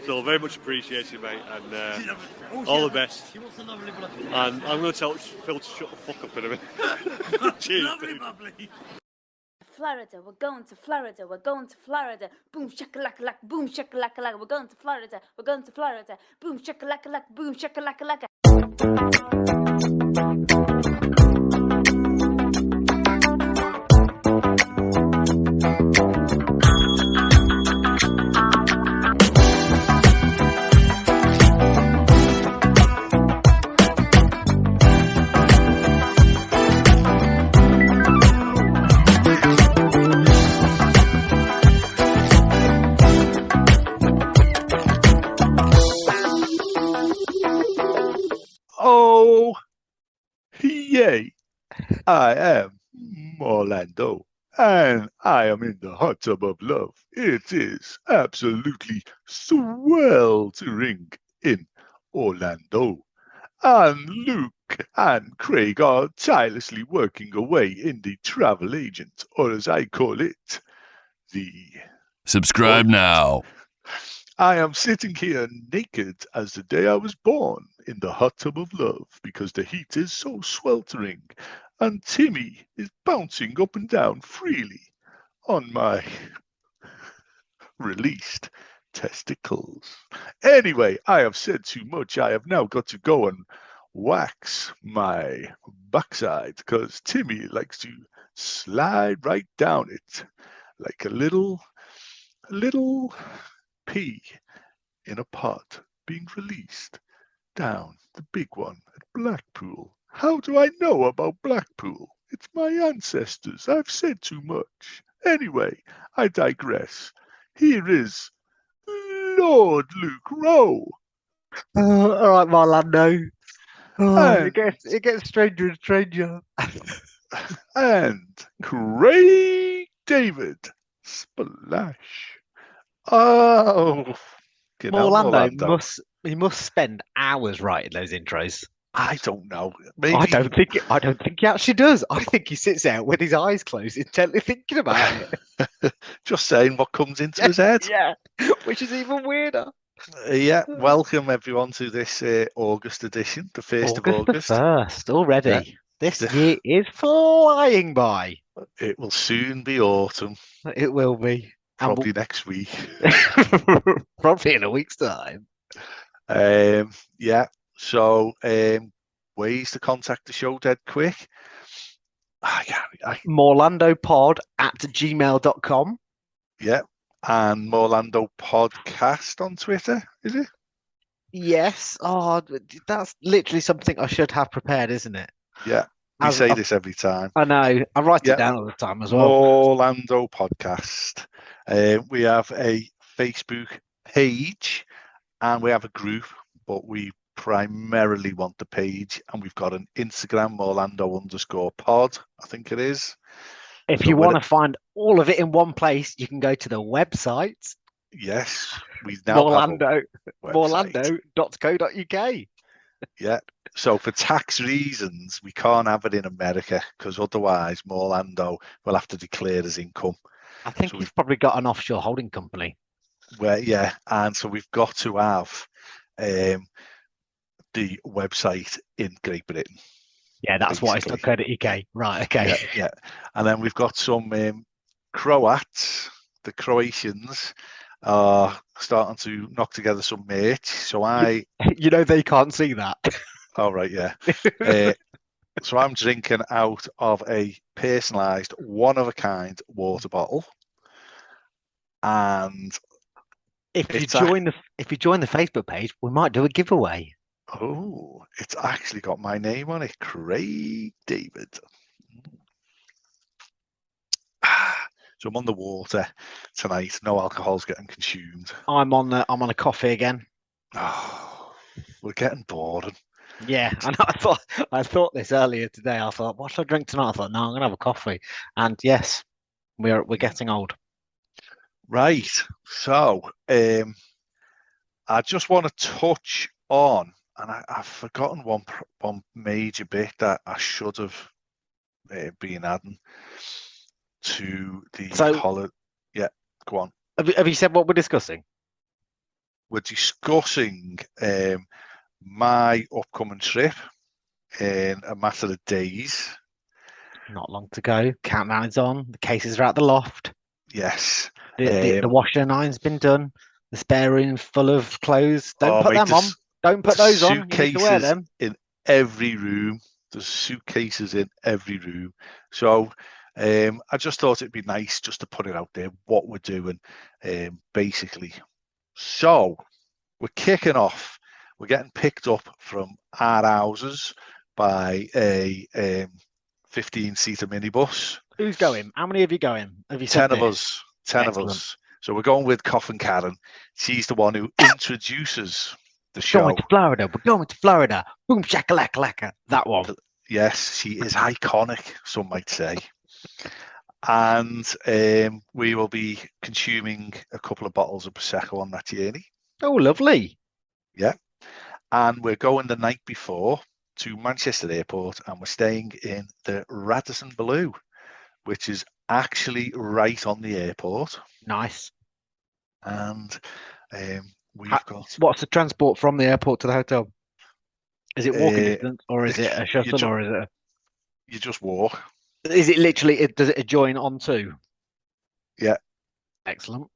So very much appreciated, mate, and all the best. And I'm going to tell Phil to shut the fuck up in a minute. Cheers, dude. Florida, we're going to Florida, we're going to Florida. Boom shakalaka, boom shakalaka, we're going to Florida, we're going to Florida. Boom shakalaka, boom shakalaka. Oh, yay! I am Morlando, and I am in the hot tub of love. It is absolutely sweltering in Orlando. And Luke and Craig are tirelessly working away in the travel agent, or as I call it, the... Subscribe now. I am sitting here naked as the day I was born in the hot tub of love because the heat is so sweltering and Timmy is bouncing up and down freely on my released testicles. Anyway, I have said too much. I have now got to go and wax my backside because Timmy likes to slide right down it like a little pea in a pot being released down the big one at Blackpool. How do I know about Blackpool? It's my ancestors. I've said too much. Anyway, I digress. Here is Lord Luke Rowe. All right, Morlando. Oh, And- it gets stranger and stranger. and Craig David Splash. Oh, get out, Morlando must spend hours writing those intros. I don't know. Maybe I don't think he actually does. I think he sits out with his eyes closed, intently thinking about it. just saying what comes into his head. Yeah, which is even weirder. Yeah, welcome everyone to this August edition, the 1st of August. The 1st already. Yeah. This year is flying by. It will soon be autumn, It will be. probably next week. Probably in a week's time. Yeah, so ways to contact the show dead quick. Morlandopod@gmail.com. Yeah, and Morlando Podcast on Twitter, is it? Yes. Oh, that's literally something I should have prepared, isn't it? Yeah, we say this every time. I know. I write it down all the time as well. Morlando Podcast. We have a Facebook page and we have a group, but we primarily want the page, and we've got an Instagram, Morlando_pod, I think it is. If you want to find all of it in one place, you can go to the website. Yes, we now have a website. Morlando.co.uk. Yeah. So for tax reasons, we can't have it in America because otherwise Morlando will have to declare as income. I think we've probably got an offshore holding company. Yeah, and so we've got to have the website in Great Britain. Yeah, that's why it's .co.uk. Right, okay. Yeah. And then we've got some Croats, the Croatians are starting to knock together some merch. So you know they can't see that. Oh, right, yeah. So I'm drinking out of a personalised, one-of-a-kind water bottle. And if you join the Facebook page, we might do a giveaway. Oh, it's actually got my name on it, Craig David. So I'm on the water tonight. No alcohol's getting consumed. I'm on a coffee again. Oh, we're getting bored. Yeah, and I thought this earlier today. I thought, what should I drink tonight? I thought, no, I'm gonna have a coffee. And yes, we're getting old. Right. So I just want to touch on, and I've forgotten one major bit that I should have been adding to the holiday. Yeah, go on. Have you said what we're discussing? we're discussing my upcoming trip in a matter of days. Not long to go. Countdown is on. The cases are at the loft. Yes. The washer and iron's been done. The spare room's full of clothes. Don't put mate, them on. Don't put those on. You need to wear suitcases them. in every room. There's suitcases in every room. So I just thought it'd be nice just to put it out there what we're doing, basically. So we're kicking off. We're getting picked up from our houses by a 15-seater minibus. Who's going? How many of you going? Have you said 10 of this? us. 10 of Excellent. us. So we're going with Coffin Karen. She's the one who introduces the Going show. to Florida. We're going to Florida. Boom shakalaka laka. That one. Yes, she is iconic, some might say. And we will be consuming a couple of bottles of Prosecco on that journey. Oh, lovely. Yeah. And we're going the night before to Manchester Airport, and we're staying in the Radisson Blu, which is actually right on the airport. Nice. And we've got... What's the transport from the airport to the hotel? Is it walking distance, or is it a you shuttle, or is it? You just walk. Is it literally? Does it adjoin onto? Yeah. Excellent.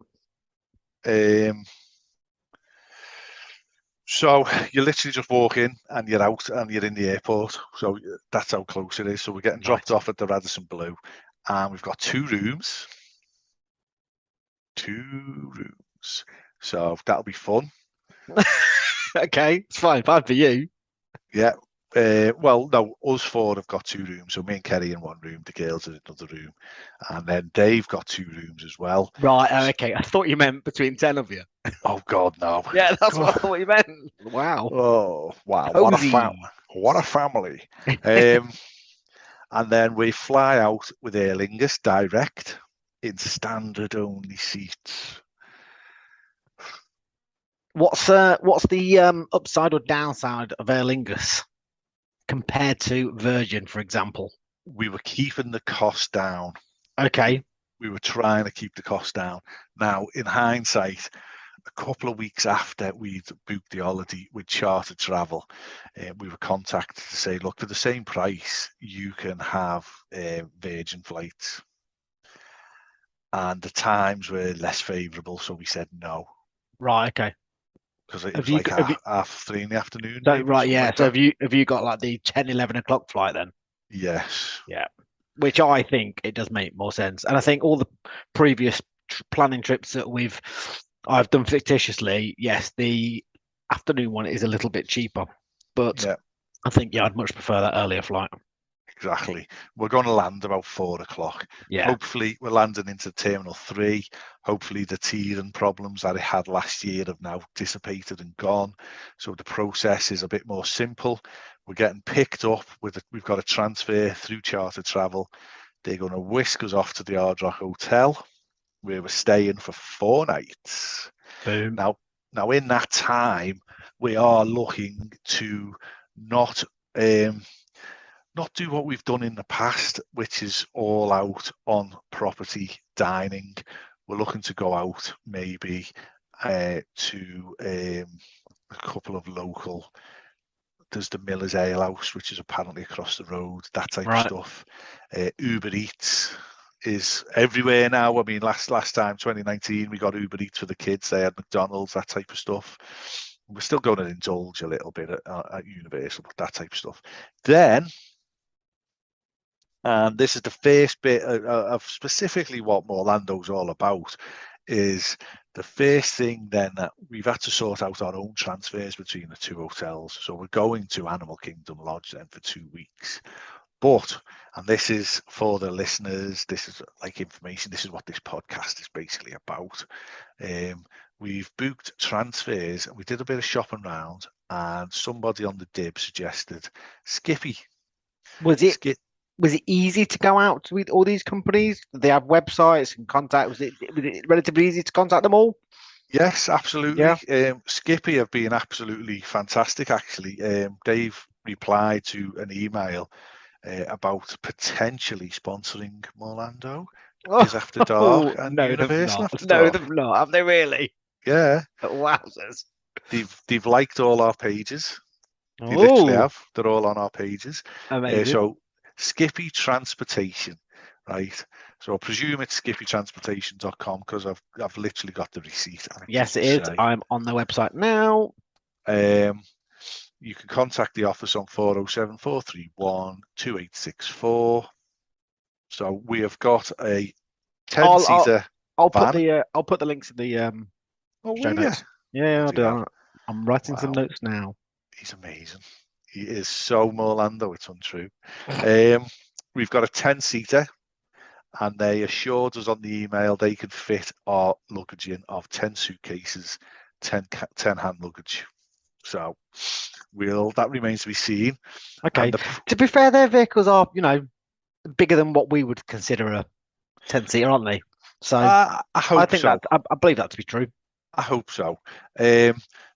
So you literally just walk in and you're out and you're in the airport. So that's how close it is. So we're getting dropped off at the Radisson Blu, and we've got 2 rooms. 2 rooms. So that'll be fun. Okay, it's fine. Fine for you. Yeah. Well, no, us 4 have got 2 rooms. So me and Kerry in one room, the girls in another room, and then Dave got 2 rooms as well. Right. Oh, okay. I thought you meant between 10 of you. Oh God, no. Yeah, that's what I thought you meant. Wow. Oh wow! Cozy. What a family! And then we fly out with Aer Lingus direct in standard only seats. What's the upside or downside of Aer Lingus compared to Virgin, for example? We were keeping the cost down. Okay. We were trying to keep the cost down. Now, in hindsight, a couple of weeks after we'd booked the holiday with Charter Travel, we were contacted to say, look, for the same price, you can have Virgin flights. And the times were less favourable, so we said no. Right, okay. Because it was like half 3 in the afternoon. Right, yeah. Like so have you got like the 10, 11 o'clock flight then? Yes. Yeah. Which I think it does make more sense. And I think all the previous planning trips that I've done fictitiously, yes, the afternoon one is a little bit cheaper. But yeah. I think, I'd much prefer that earlier flight. Exactly. We're going to land about 4 o'clock. Yeah. Hopefully, we're landing into Terminal 3. Hopefully, the teething problems that it had last year have now dissipated and gone. So the process is a bit more simple. We're getting picked up we've got a transfer through Charter Travel. They're going to whisk us off to the Hard Rock Hotel, where we're staying for 4 nights. Boom. Now in that time, we are looking to not do what we've done in the past, which is all out on property dining. We're looking to go out maybe to a couple of local. There's the Miller's Ale House, which is apparently across the road, that type of stuff. Uber Eats is everywhere now. I mean, last time, 2019, we got Uber Eats for the kids. They had McDonald's, that type of stuff. We're still going to indulge a little bit at Universal, but that type of stuff. Then, and this is the first bit of specifically what Morlando's all about, is the first thing then that we've had to sort out our own transfers between the 2 hotels. So we're going to Animal Kingdom Lodge then for 2 weeks. But, and this is for the listeners, this is like information, this is what this podcast is basically about. We've booked transfers, and we did a bit of shopping around, and somebody on the dib suggested Skippy. Was it easy to go out with all these companies? Did they have websites and contact? Was it relatively easy to contact them all? Yes, absolutely. Yeah. Skippy have been absolutely fantastic, actually. Dave replied to an email about potentially sponsoring Morlando, After Dark, and Universal After Dark. No, they've not. Have they really? Yeah, Wowzers. they've liked all our pages. They literally Oh, have. They're all on our pages. amazing. So Skippy Transportation, right? So I presume it's skippytransportation.com because I've literally got the receipt. And Yes, it just is. say, I'm on the website now. you can contact the office on 407 431 2864. So we have got a 10-seater I'll van. put the links in the Oh, show will you? notes. Yeah, I'll do that. that. I'm writing some Wow. notes now. He's amazing. He is so Morlando, it's untrue. We've got a 10-seater, and they assured us on the email they could fit our luggage in of 10 suitcases, 10 hand luggage. So that remains to be seen. Okay. And To be fair, their vehicles are, bigger than what we would consider a 10-seater, aren't they? So I hope think so. I believe that to be true. I hope so.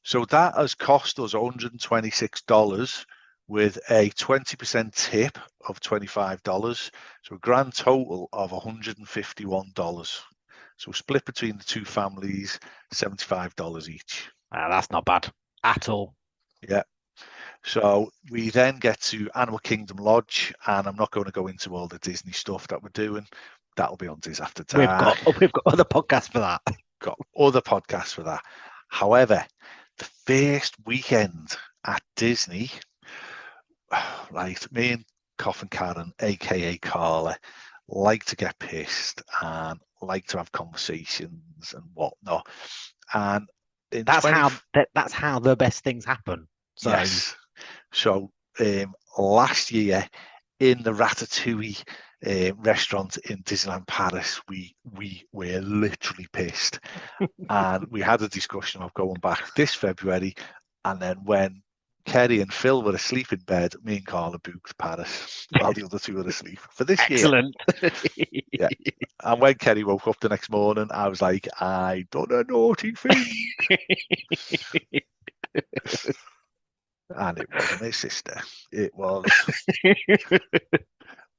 So that has cost us $126 with a 20% tip of $25. So a grand total of $151. So split between the two families, $75 each. That's not bad at all. Yeah. So we then get to Animal Kingdom Lodge, and I'm not going to go into all the Disney stuff that we're doing. That'll be on Diz After Dark. We've got other podcasts for that. Got other podcasts for that. However, the first weekend at Disney, right, me and Coffin Karen, aka Carla, like to get pissed and like to have conversations and whatnot. And that's how the best things happen. So yes. So last year in the Ratatouille restaurant in Disneyland Paris, we were literally pissed, and we had a discussion of going back this February. And then when Kerry and Phil were asleep in bed, me and Carla booked Paris while the other two were asleep for this excellent. year. Yeah. And when Kerry woke up the next morning, I was like, I done a naughty thing. And it wasn't his sister. It was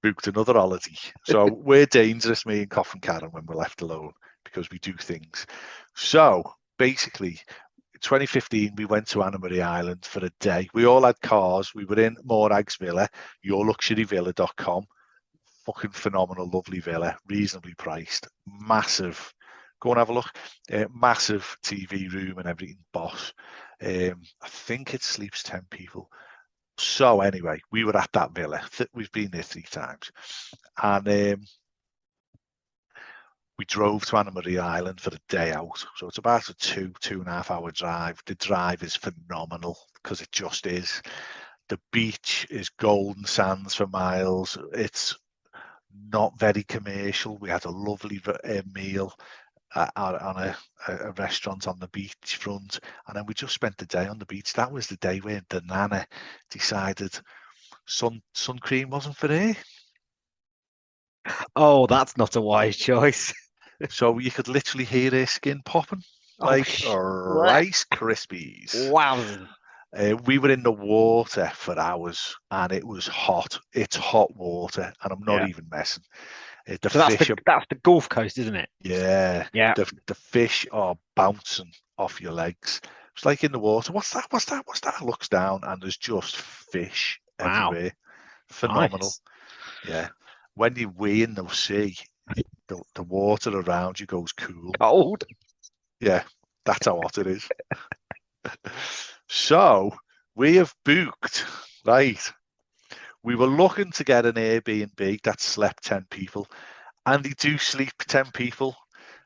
booked another holiday. So we're dangerous, me and Coffin Karen, when we're left alone because we do things. So basically, 2015, we went to Amelia Island for a day. We all had cars. We were in Morag's Villa, yourluxuryvilla.com. Fucking phenomenal, lovely villa, reasonably priced, massive. Go and have a look. Massive TV room and everything, boss. I think it sleeps 10 people. So anyway, we were at that villa. We've been there 3 times. And we drove to Anna Maria Island for a day out. So it's about a 2.5 hour drive. The drive is phenomenal because it just is. The beach is golden sands for miles. It's not very commercial. We had a lovely meal on a restaurant on the beachfront, and then we just spent the day on the beach. That was the day where the Nana decided sun cream wasn't for her. Oh, that's not a wise choice. So you could literally hear her skin popping like Rice Krispies. Wow. We were in the water for hours, and it was hot. It's hot water, and I'm not even messing. So that's the Gulf Coast, isn't it? Yeah. The fish are bouncing off your legs. It's like in the water. What's that? What's that? Looks down, and there's just fish everywhere. Phenomenal. Nice. Yeah. When you wee in the sea, the water around you goes cool. Cold. Yeah, that's how hot it is. So we have booked, right? We were looking to get an Airbnb that slept 10 people, and they do sleep 10 people.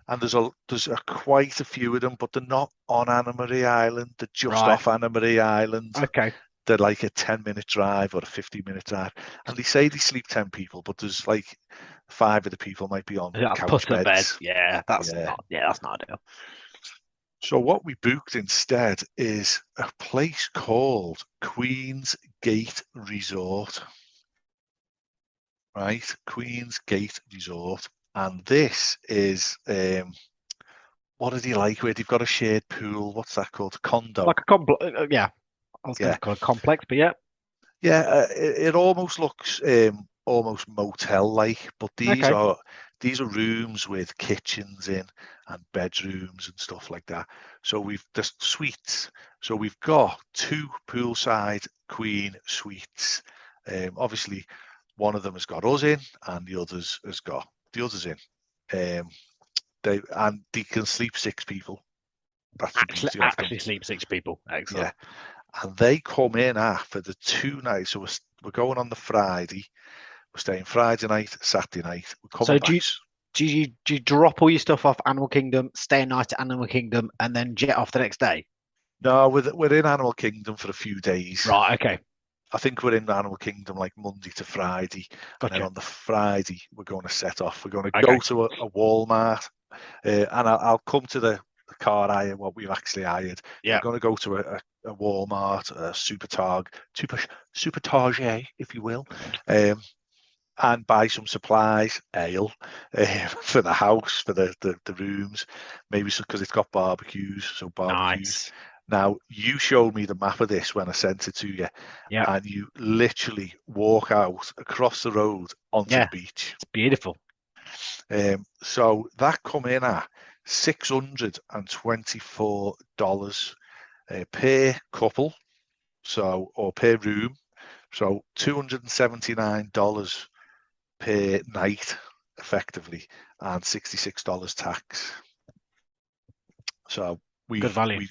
And there's quite a few of them, but they're not on Anna Maria Island. They're just off Anna Maria Island. Okay. They're like a 10-minute drive or a 15-minute drive. And they say they sleep 10 people, but there's like 5 of the people might be on couch beds. Bed. Yeah, that's not ideal. So what we booked instead is a place called Queensgate Resort. Right, Queensgate Resort. And this is, what did he like? Where they've got a shared pool. What's that called? Condo. Like a complex. Yeah. I was going to call it complex, but yeah. Yeah, it almost looks almost motel-like, but these these are rooms with kitchens in and bedrooms and stuff like that. So there's suites. So we've got 2 poolside queen suites. Obviously, one of them has got us in, and the others has got the others in. They can sleep 6 people. That's the beauty of them. Actually sleep 6 people. Excellent. Yeah, and they come in after the 2 nights. So we're going on the Friday. We're staying Friday night, Saturday night. We're coming back. Do you drop all your stuff off Animal Kingdom, stay a night at Animal Kingdom, and then jet off the next day? No, we're in Animal Kingdom for a few days. Right. Okay. I think we're in Animal Kingdom like Monday to Friday. Gotcha. And then on the Friday, we're going to set off. We're going to go to a Walmart. And I'll come to the car hire, what we've actually hired. Yeah. We're going to go to a Walmart, a Supertarget, if you will, and buy some supplies, ale, for the house, for the rooms, maybe because it's got barbecues, so barbecues. Nice. Now, you showed me the map of this when I sent it to you, and you literally walk out across the road onto the beach. It's beautiful. So that come in at $624 per couple, or per room, so $279 per night, effectively, and $66 tax. So good value.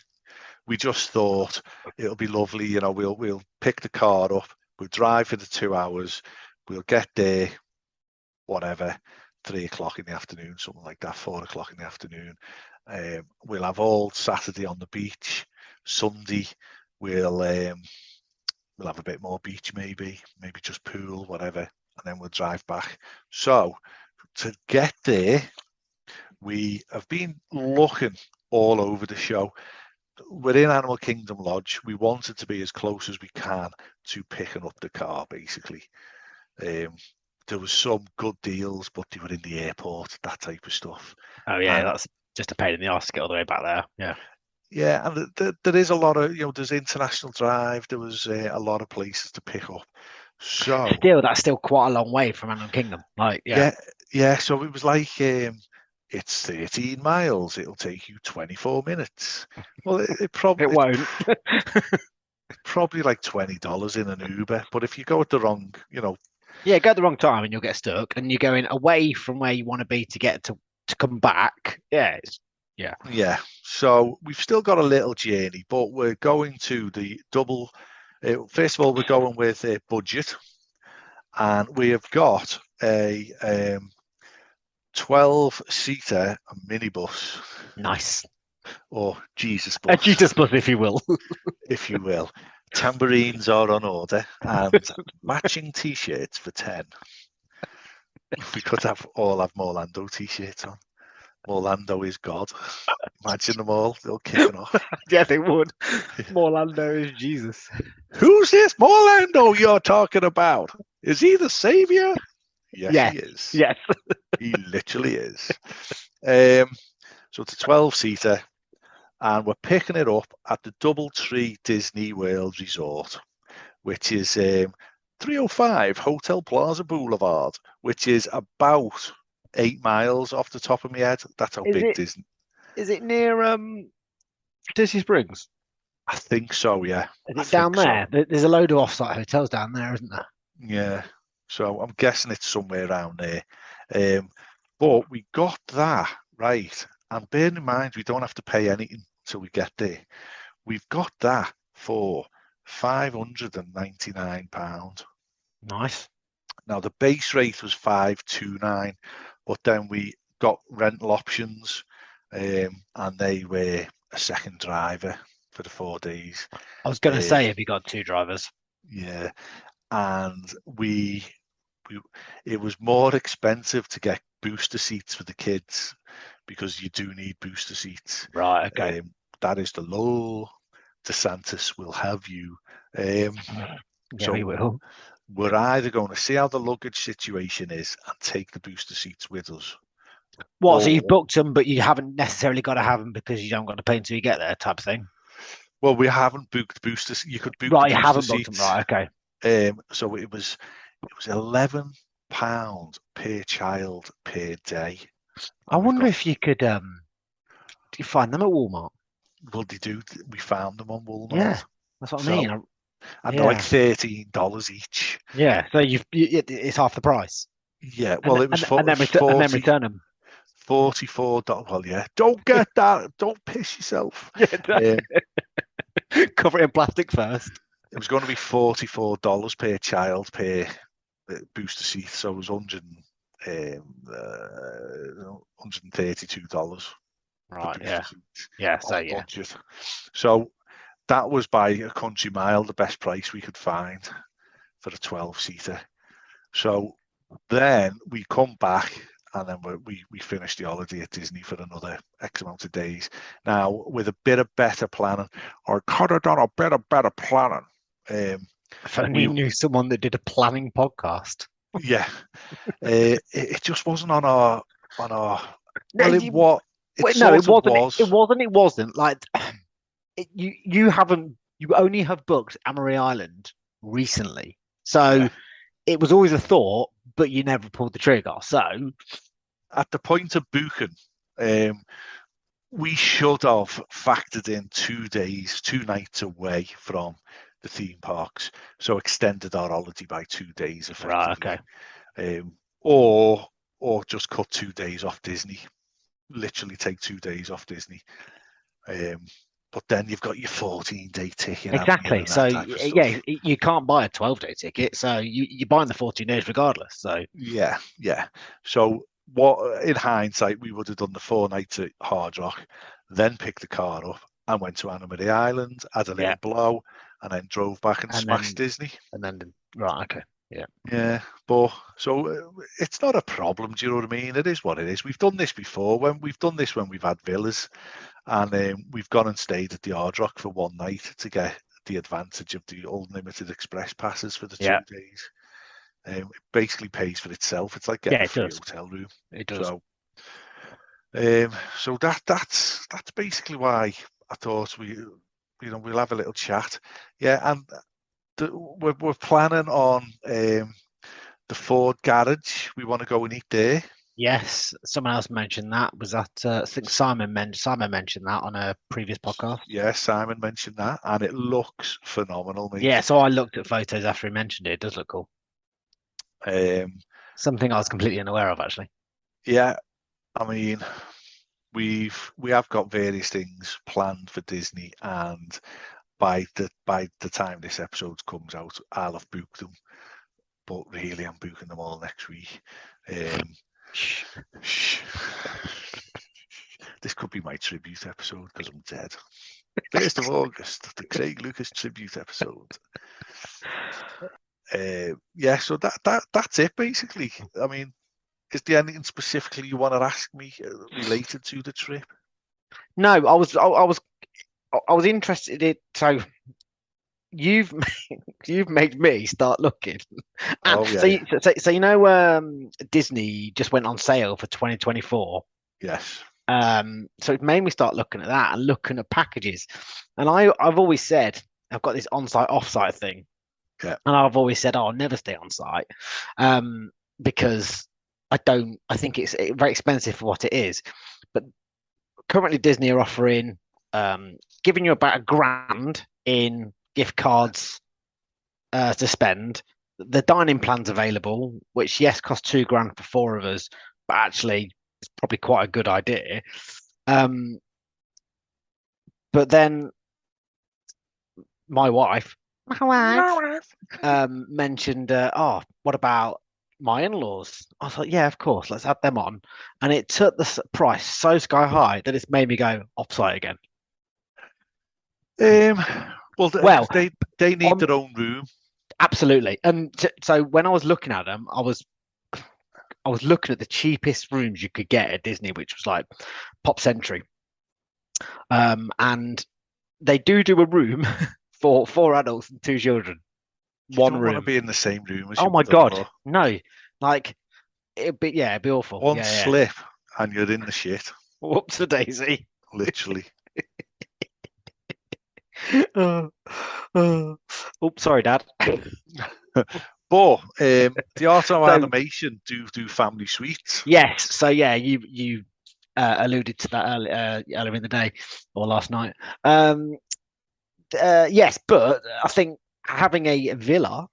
We just thought it'll be lovely, you know. We'll pick the car up, we'll drive for the 2 hours, we'll get there, whatever, 3 o'clock in the afternoon, something like that, 4 o'clock in the afternoon. We'll have all Saturday on the beach. Sunday we'll have a bit more beach, maybe just pool, whatever, and then we'll drive back. So to get there, we have been looking all over the show. We're in Animal Kingdom Lodge. We wanted to be as close as we can to picking up the car, basically. There was some good deals, but they were in the airport, that type of stuff. Oh yeah, that's just a pain in the arse to get all the way back there. Yeah. Yeah, and there is a lot of, there's International Drive. There was a lot of places to pick up. So that's still quite a long way from Animal Kingdom. Like, yeah. So it was like, it's 13 miles. It'll take you 24 minutes. Well, it probably won't. Probably like $20 in an Uber. But if you go at the wrong, go at the wrong time and you'll get stuck, and you're going away from where you want to be to get to come back. Yeah. So we've still got a little journey, but we're going to the double. First of all, we're going with a budget, and we have got a 12-seater minibus. Nice. Or Jesus bus. A Jesus bus, if you will. If you will. Tambourines are on order, and matching T-shirts for 10. We could all have Morlando T-shirts on. Morlando is God. Imagine them all kicking off. Yeah, they would. Morlando is Jesus. Who's this Morlando you're talking about? Is he the savior? Yes, he is. Yes. He literally is. So it's a 12-seater, and we're picking it up at the Doubletree Disney World Resort, which is 305 Hotel Plaza Boulevard, which is about 8 miles off the top of my head. That's how big Disney. Is it near Disney Springs? I think so, yeah. Is it down there? So. There's a load of off-site hotels down there, isn't there? Yeah. So I'm guessing it's somewhere around there. But we got that, right. And bear in mind, we don't have to pay anything till we get there. We've got that for £599. Nice. Now, the base rate was $529, but then we got rental options, and they were a second driver for the 4 days. I was going to say, have you got 2 drivers? Yeah, and it was more expensive to get booster seats for the kids, because you do need booster seats. Right, okay. That is the law. DeSantis will have you. So we will. We're either going to see how the luggage situation is and take the booster seats with us. So you've booked them, but you haven't necessarily got to have them because you don't got to pay until you get there, type of thing? Well, we haven't booked boosters. You could book right, the you haven't seats. booked them, right, okay. So it was 11 £12 per child per day. I wonder if you could do you find them at Walmart? Well, they do. We found them on Walmart. Yeah, that's what I mean. And they're like Yeah. $13 each. Yeah, so it's half the price. Yeah, well, it was and then return them. $44. Well, yeah. Don't get that. Don't piss yourself. Yeah, cover it in plastic first. It was going to be $44 per child per booster seat, so it was $132. Right. per Yeah. booster seat Yeah. on So yeah. budget. So that was by a country mile the best price we could find for a 12-seater. So then we come back and then we finished the holiday at Disney for another X amount of days. Now, with a bit of better planning, or could have done a bit of better planning. If only you knew someone that did a planning podcast. Yeah, it just wasn't on our. Well, it No, was. It wasn't like you only have booked Amelia Island recently, so Yeah. it was always a thought, but you never pulled the trigger. So At the point of booking, we should have factored in 2 days, 2 nights away from the theme parks, so extended our holiday by 2 days effectively. Right, okay. Or just cut 2 days off Disney. Literally take 2 days off Disney. But then you've got your 14-day ticket. Exactly. So yeah, you can't buy a 12-day ticket, so you're buying the 14 days regardless. So yeah. So what, in hindsight, we would have done the 4 nights at Hard Rock, then picked the car up and went to Amelia Island, had a little blow, and then drove back and smashed Disney. And then right, okay. Yeah. Yeah, but so it's not a problem. Do you know what I mean? It is what it is. We've done this before. When we've had villas, and we've gone and stayed at the Hard Rock for 1 night to get the advantage of the unlimited express passes for the 2 days. It basically pays for itself. It's like getting a free hotel room. It does. So that's basically why I thought we'll have a little chat. Yeah, and we're planning on the Ford garage. We want to go and eat there. Yes, someone else mentioned that. Was that I think Simon mentioned that on a previous podcast. Yes, Simon mentioned that, and it looks phenomenal, mate. Yeah, so I looked at photos after he mentioned it. It does look cool. Something I was completely unaware of, actually. Yeah, I mean, we have got various things planned for Disney, and by the time this episode comes out, I'll have booked them. But really, I'm booking them all next week. Shh. This could be my tribute episode because I'm dead. 1st of August, the Craig Lucas tribute episode. Yeah, so that's it basically. I mean, is there anything specifically you want to ask me related to the trip? No, I was interested in. So you've made me start looking. Oh, yeah. So you know, Disney just went on sale for 2024. Yes. So it made me start looking at that and looking at packages. And I've always said I've got this on-site, off-site thing. Yeah. And I've always said, I'll never stay on site, because I think it's very expensive for what it is. But currently Disney are offering, giving you about £1,000 in gift cards to spend. The dining plan's available, which yes costs £2,000 for 4 of us, but actually it's probably quite a good idea. But then my wife mentioned, what about my in-laws? I was like, yeah, of course, let's add them on. And it took the price so sky high that it's made me go off-site again. Well, they need their own room. Absolutely. And so when I was looking at them, I was looking at the cheapest rooms you could get at Disney, which was like Pop Century. And they do a room for 4 adults and 2 children. One room. Want to be in the same room as oh my god, no! Like it'd be awful. One slip and you're in the shit. Whoops a daisy. Literally. Oops, sorry, Dad. But the art of So- animation do family suites. Yes. So yeah, you alluded to that earlier in the day or last night. Yes, but I think having a villa,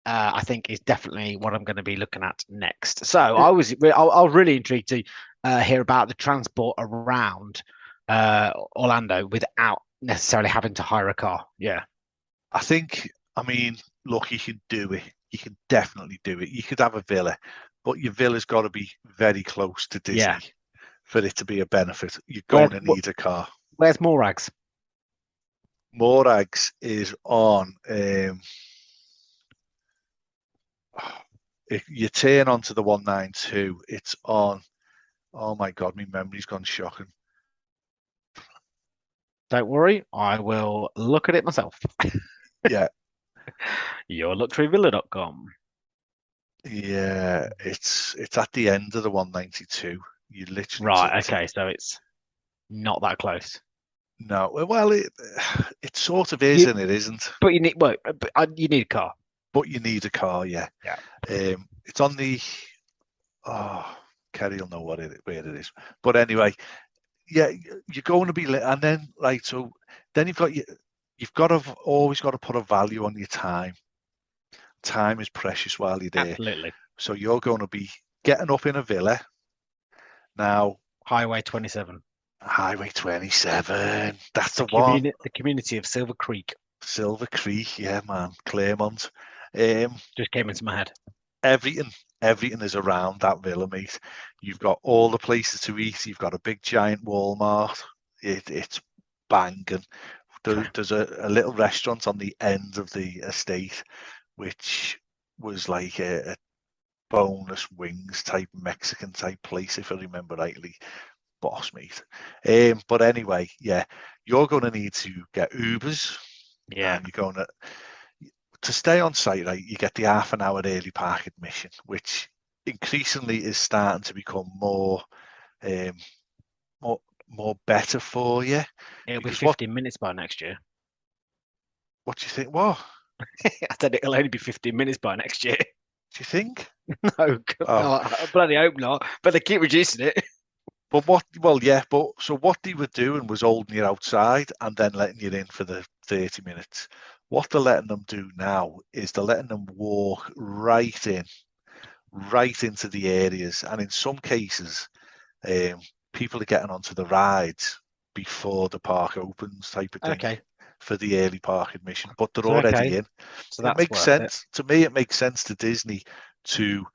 I think, is definitely what I'm going to be looking at next. So I was really intrigued to hear about the transport around Orlando without necessarily having to hire a car. Yeah. I mean, look, you can do it. You can definitely do it. You could have a villa, but your villa's got to be very close to Disney Yeah. for it to be a benefit. You're going to need a car. Where's Morags? Morags is on. If you turn onto the 192, it's on. Oh my God, my memory's gone shocking. Don't worry, I will look at it myself. Yeah, yourluxuryvilla.com. yeah, it's at the end of the 192. You literally Right. Okay. So it's not that close. No, well, it sort of is and it isn't. But you need you need a car. But you need a car, yeah. Yeah. It's on the. Oh, Kerry will know where it is. But anyway, yeah, you're going to be and then right. So then you've got to always got to put a value on your time. Time is precious while you're there. Absolutely. So you're going to be getting up in a villa. Now, Highway 27. Highway 27. That's the one. The community of Silver Creek. Silver Creek, yeah, man. Claremont. Just came into my head. Everything is around that villa, mate. You've got all the places to eat. You've got a big giant Walmart. It's banging. There's a little restaurant on the end of the estate, which was like a boneless wings type Mexican type place, if I remember rightly. Boss, mate. But anyway, yeah, you're going to need to get Ubers. Yeah. And you're going to stay on site, right? You get the half an hour early park admission, which increasingly is starting to become more better for you. It'll be 15 minutes by next year. What do you think? What? I said it'll only be 15 minutes by next year. Do you think? No, I bloody hope not. But they keep reducing it. But what? Well, yeah. But so what they were doing was holding you outside and then letting you in for the 30 minutes. What they're letting them do now is they're letting them walk right into the areas, and in some cases, people are getting onto the rides before the park opens, type of thing. Okay. For the early park admission, but they're So, already in. So it makes sense to me. It makes sense to Disney to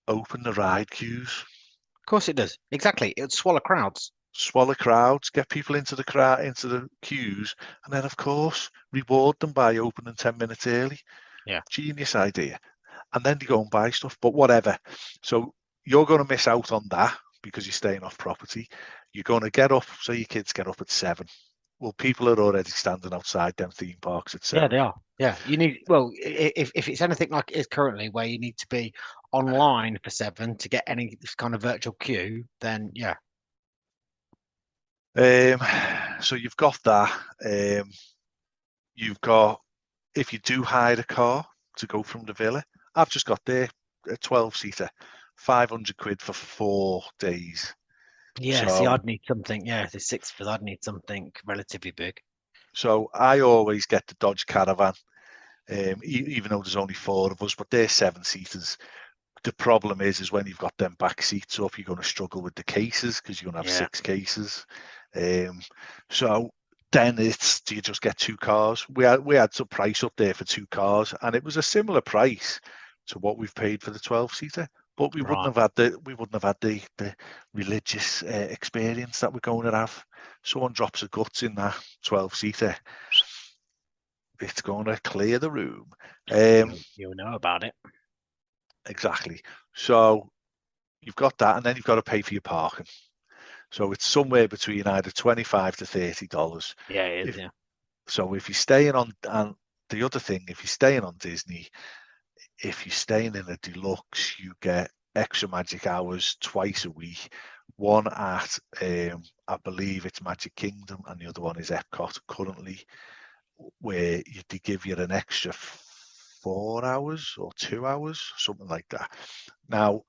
open the ride queues. Of course it does. Exactly. It would swallow crowds. Swallow crowds, get people into the queues, and then of course reward them by opening 10 minutes early. Yeah. Genius idea. And then they go and buy stuff. But whatever. So you're going to miss out on that because you're staying off property. You're going to get up, so your kids get up at 7. Well, people are already standing outside them theme parks at 7. Yeah, they are. Yeah, you need. Well, if it's anything like it is currently, where you need to be online for 7 to get any kind of virtual queue, then yeah. So you've got that. You've got, if you do hire a car to go from the villa, I've just got there a 12-seater, 500 quid for 4 days. Yeah, see, I'd need something. Yeah, the 6 for I'd need something relatively big. So I always get the Dodge Caravan, even though there's only 4 of us, but they're 7-seaters. The problem is when you've got them back seats up, you're going to struggle with the cases because you're going to have 6 cases. So then do you just get 2 cars? We had some price up there for 2 cars, and it was a similar price to what we've paid for the 12-seater. But we wouldn't have had the religious experience that we're going to have. Someone drops a guts in that 12-seater, it's going to clear the room. You'll know about it. Exactly. So you've got that, and then you've got to pay for your parking. So it's somewhere between either $25 to $30. Yeah, it is. Yeah. So if you're staying on, and the other thing, if you're staying on Disney, if you're staying in a deluxe, you get extra magic hours twice a week. One at, I believe it's Magic Kingdom, and the other one is Epcot currently, where they give you an extra 4 hours or 2 hours, something like that. Now,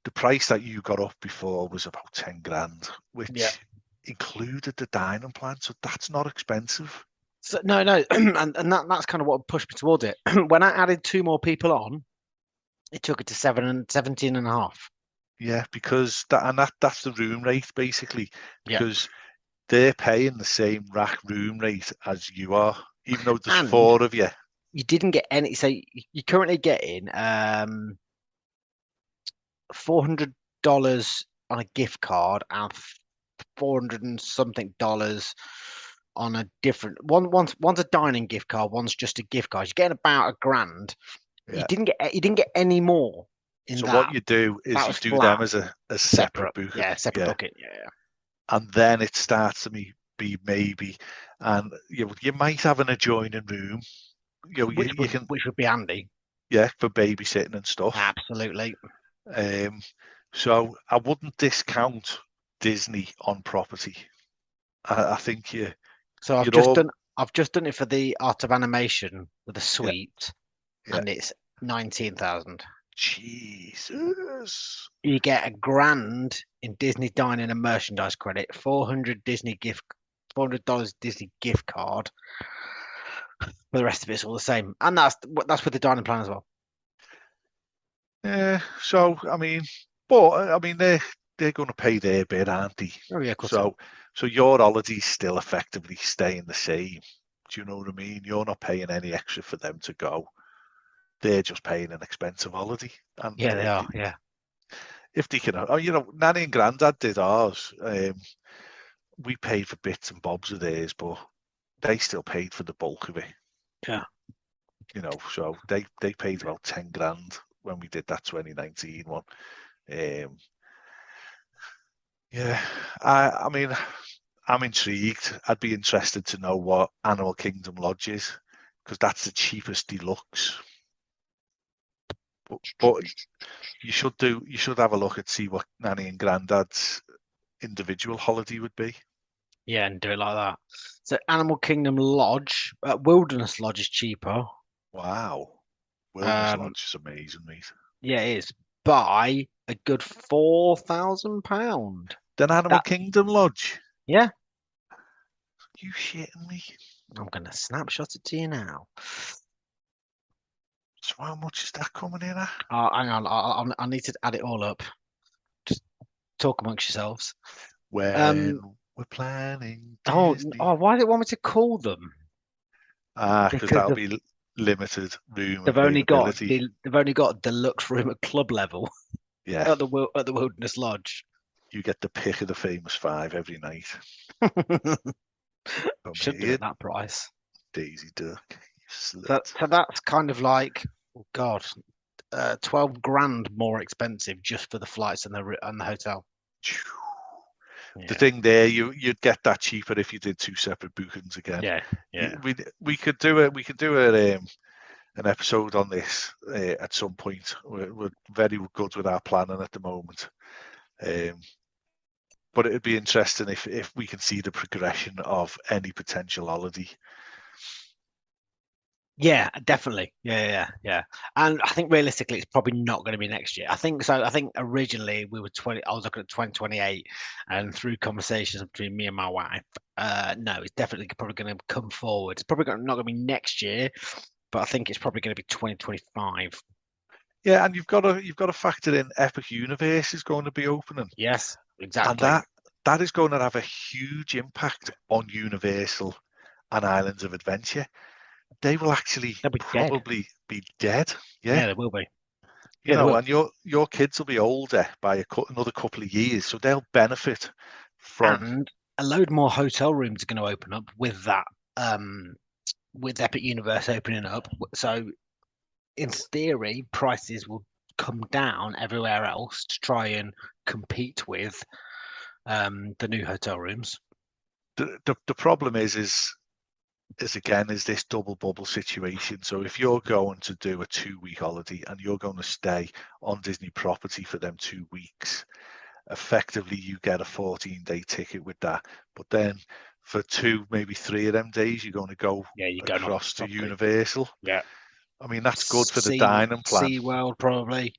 the price that you got up before was about 10 grand, which included the dining plan, so that's not expensive. So, no, and that's kind of what pushed me towards it. When I added 2 more people on, it took it to 17.5. Yeah, because that's the room rate basically, Yeah. because they're paying the same rack room rate as you are, even though there's And 4 of you. You didn't get any. So you're currently getting $400 on a gift card and 400 and something dollars on a different one's a dining gift card, one's just a gift card. You're getting about $1,000. Yeah. You didn't get any more in So that. what you do is That you was do flat. them as a separate booking. Yeah, separate booking. Yeah. And then it starts to be maybe, and you might have an adjoining room. Which would be handy. Yeah, for babysitting and stuff. Absolutely. So I wouldn't discount Disney on property. I think you. So I've just done it for the Art of Animation with a suite, and it's 19,000. Jesus. You get $1,000 in Disney dining and merchandise credit, $400 Disney gift card. For the rest of it's all the same, and that's with the dining plan as well. Yeah. So I mean, they're going to pay their bit, aren't they? Oh yeah, of course. So your holidays still effectively staying the same. Do you know what I mean? You're not paying any extra for them to go. They're just paying an expensive holiday. And yeah, they are. Yeah. If they can, Nanny and Grandad did ours. We paid for bits and bobs of theirs, but they still paid for the bulk of it. Yeah. So they paid about 10 grand when we did that 2019 one. Yeah, I mean, I'm intrigued. I'd be interested to know what Animal Kingdom Lodge is, because that's the cheapest deluxe. But you should have a look and see what Nanny and Grandad's individual holiday would be. Yeah, and do it like that. So Animal Kingdom Lodge, Wilderness Lodge is cheaper. Wow, Wilderness Lodge is amazing, mate. Yeah, it is. By a good £4,000. Then Animal Kingdom Lodge. Yeah. You shitting me? I'm gonna snapshot it to you now. So how much is that coming in at? Hang on, I need to add it all up. Just talk amongst yourselves. When we're planning Disney. Why do they want me to call them? Because that'll be limited room. They've only got deluxe room at club level. Yeah. At the Wilderness Lodge. You get the pick of the famous 5 every night. Should do at that price. Daisy Duck. So that's kind of like, oh God, 12 grand more expensive just for the flights and the hotel. The thing there, you'd get that cheaper if you did 2 separate bookings again. Yeah. We could do an episode on this at some point. We're very good with our planning at the moment. But it'd be interesting if we can see the progression of any potential holiday. Yeah, definitely. Yeah. And I think realistically, it's probably not going to be next year. I think so. I think originally I was looking at 2028, and through conversations between me and my wife, no, it's definitely probably going to come forward. It's probably not going to be next year, but I think it's probably going to be 2025. Yeah, and you've got to factor in Epic Universe is going to be opening. Yes, exactly. And that is going to have a huge impact on Universal and Islands of Adventure. They will actually probably be dead. Yeah, they will be. And your kids will be older by another couple of years, so they'll benefit from. And a load more hotel rooms are going to open up with that, with Epic Universe opening up. So, in theory, prices will come down everywhere else to try and compete with the new hotel rooms. The problem is this double bubble situation. So if you're going to do a 2-week holiday and you're going to stay on Disney property for them 2 weeks, effectively you get a 14-day ticket with that. But then for 2, maybe 3 of them days, you're going to go across to Universal. Yeah. I mean, that's good for the dining plan. SeaWorld, probably.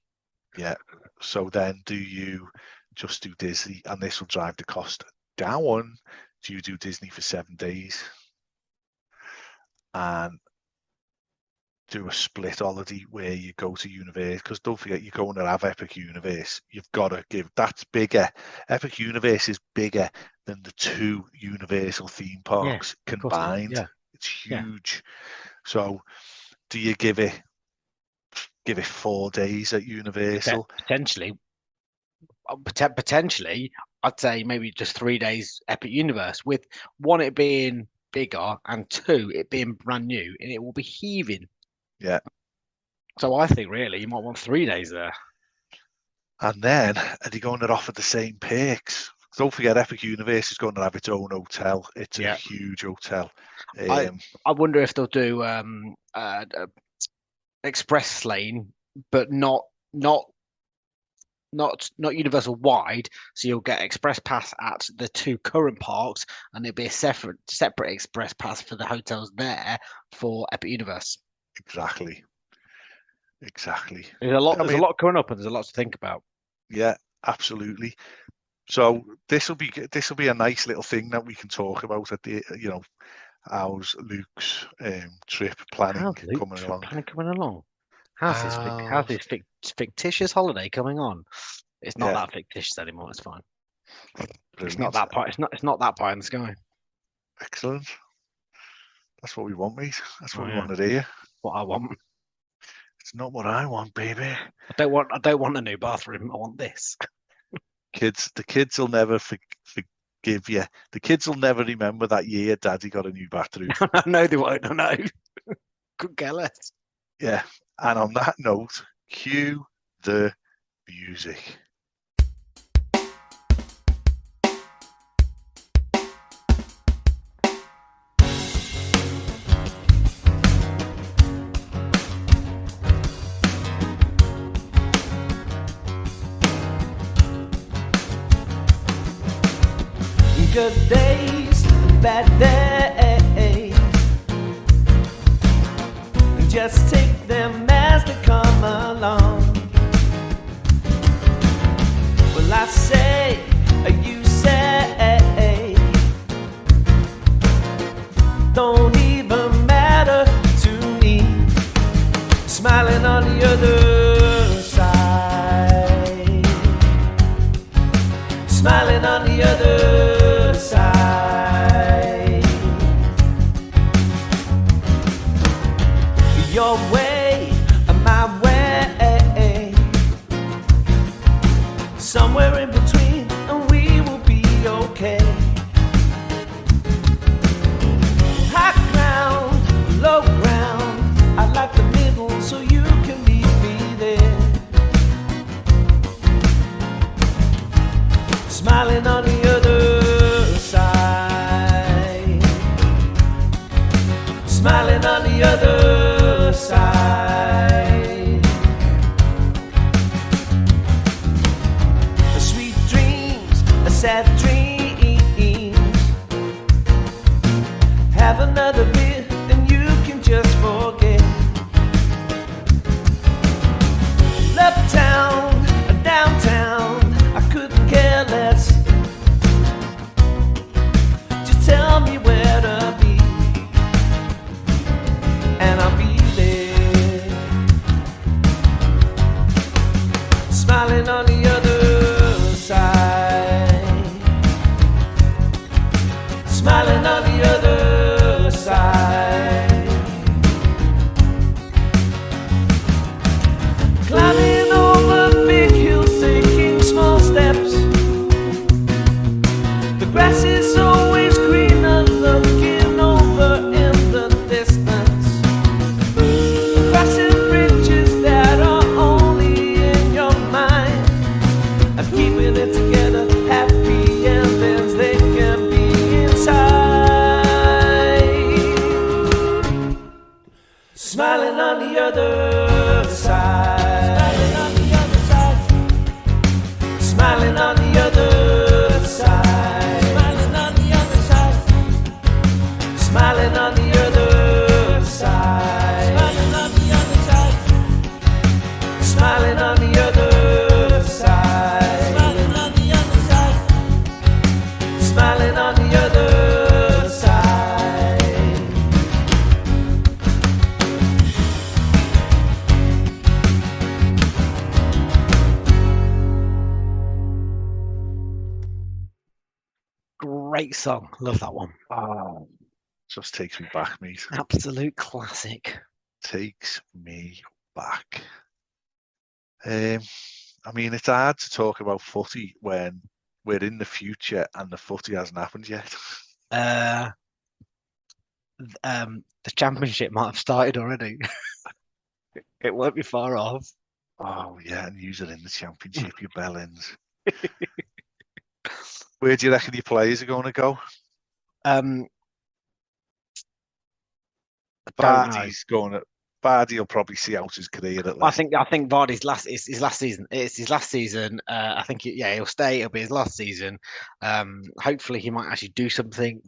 Yeah. So then do you just do Disney, and this will drive the cost down? Do you do Disney for 7 days and do a split holiday where you go to Universe? Because don't forget, you're going to have Epic Universe. You've got to give, that's bigger. Epic Universe is bigger than the 2 Universal theme parks combined. It's huge. So do you give it 4 days at Universal? Potentially, I'd say maybe just 3 days Epic Universe, with 1 it being bigger and 2 it being brand new, and it will be heaving. Yeah. So I think really you might want 3 days there. And then are they going to offer the same perks? Don't forget, Epic Universe is going to have its own hotel. It's a huge hotel. I wonder if they'll do express lane, but not universal wide. So you'll get express pass at the 2 current parks, and it'll be a separate express pass for the hotels there for Epic Universe. Exactly. There's a lot coming up, and there's a lot to think about. Yeah, absolutely. So this will be a nice little thing that we can talk about at the how's Luke's trip planning coming along. How's this fictitious holiday coming on? It's not that fictitious anymore. It's fine. Brilliant. It's not that pie. It's not that pie in the sky. Excellent. That's what we want, mate. That's what we want to hear. What I want. It's not what I want, baby. I don't want a new bathroom. I want this. The kids will never forgive you. The kids will never remember that year Daddy got a new bathroom. No, they won't. I know. Could care less. Yeah. And on that note, cue the music. Good days, bad days. Just take them as they come along. Well, I say, you say, don't even matter to me. Smiling on the other side. Smiling on the other side. Your way, my way. Somewhere in between, and we will be okay. High ground, low ground. I like the middle, so you can meet me there. Smiling on the other side. Smiling on the other side. Sweet dreams, sad dreams. Have another beer and you can just forget. Uptown, downtown, I couldn't care less. Just tell me where to be, and I'll be there. Smiling on the other side. Smiling on the other side. Climbing over big hills, taking small steps. The grass is always greener, looking over in the distance. Crossing bridges that are only in your mind. I'm keeping it together, happy endings they can be inside. Smiling on the other side. Smiling on the other side. Smiling on the other side. Smiling on the other side. Smiling on the other side. Great song. Love that one. Oh, just takes me back, mate. Absolute classic. Takes me back. I mean, it's hard to talk about footy when we're in the future and the footy hasn't happened yet. The championship might have started already. It won't be far off. Oh, yeah, and you're in the championship, you bellends. Where do you reckon your players are going to go? I don't know. Vardy will probably see out his career at least. I think Vardy's his last season. It's his last season. I think he'll stay. It'll be his last season. Hopefully he might actually do something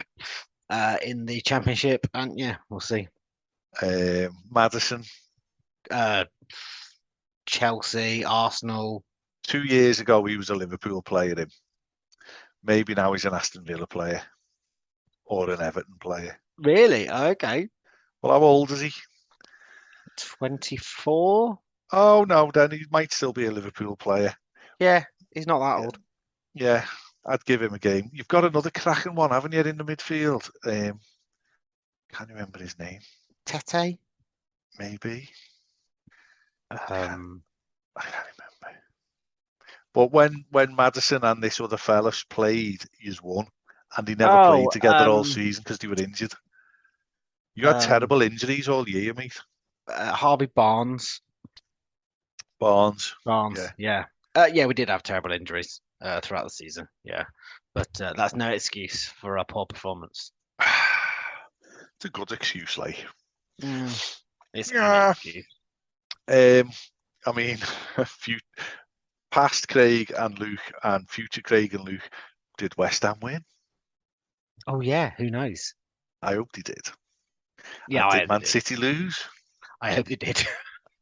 in the championship, and yeah, we'll see. Maddison. Chelsea, Arsenal. 2 years ago he was a Liverpool player. Maybe now he's an Aston Villa player or an Everton player. Really? Okay. Well, how old is he? 24. Oh no, then he might still be a Liverpool player. Yeah, he's not that old. Yeah, I'd give him a game. You've got another cracking one, haven't you, in the midfield? Can't remember his name. Tete. Maybe. Um, I can't remember. But when Maddison and this other fella played, he's won, and they never played together all season because they were injured. You had terrible injuries all year, mate. Harvey Barnes. Barnes. Yeah. Yeah, we did have terrible injuries throughout the season. Yeah, but that's no excuse for our poor performance. It's a good excuse, like. It's an excuse. I mean, past Craig and Luke and future Craig and Luke, did West Ham win? Oh yeah, who knows? I hope they did. Yeah, and did Man City lose? I hope they did.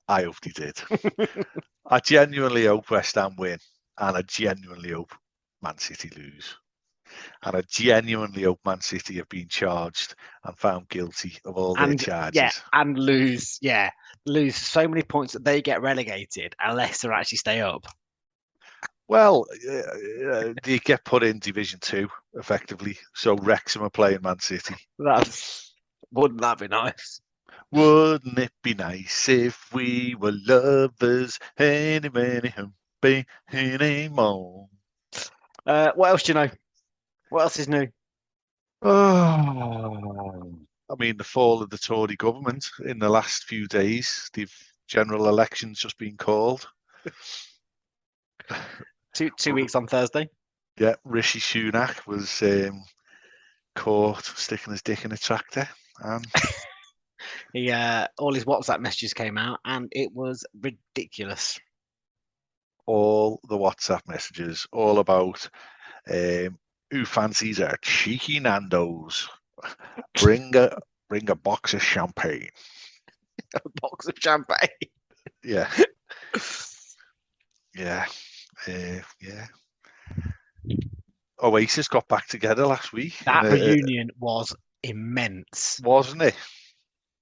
I hope they did. I genuinely hope West Ham win, and I genuinely hope Man City lose. And I genuinely hope Man City have been charged and found guilty of all their charges. Yeah, and lose so many points that they get relegated and Leicester actually stay up. Well, they get put in Division 2, effectively. So Wrexham are playing Man City. Wouldn't that be nice? Wouldn't it be nice if we were lovers? Any, many, anymore. What else do you know? What else is new? Oh, I mean, the fall of the Tory government in the last few days. The general election's just been called. 2 weeks on Thursday. Yeah, Rishi Sunak was caught sticking his dick in a tractor, and all his WhatsApp messages came out, and it was ridiculous. all the WhatsApp messages, all about who fancies a cheeky Nando's. Bring a box of champagne. A box of champagne. Yeah. Yeah. Oasis got back together last week. That reunion was immense. Wasn't it?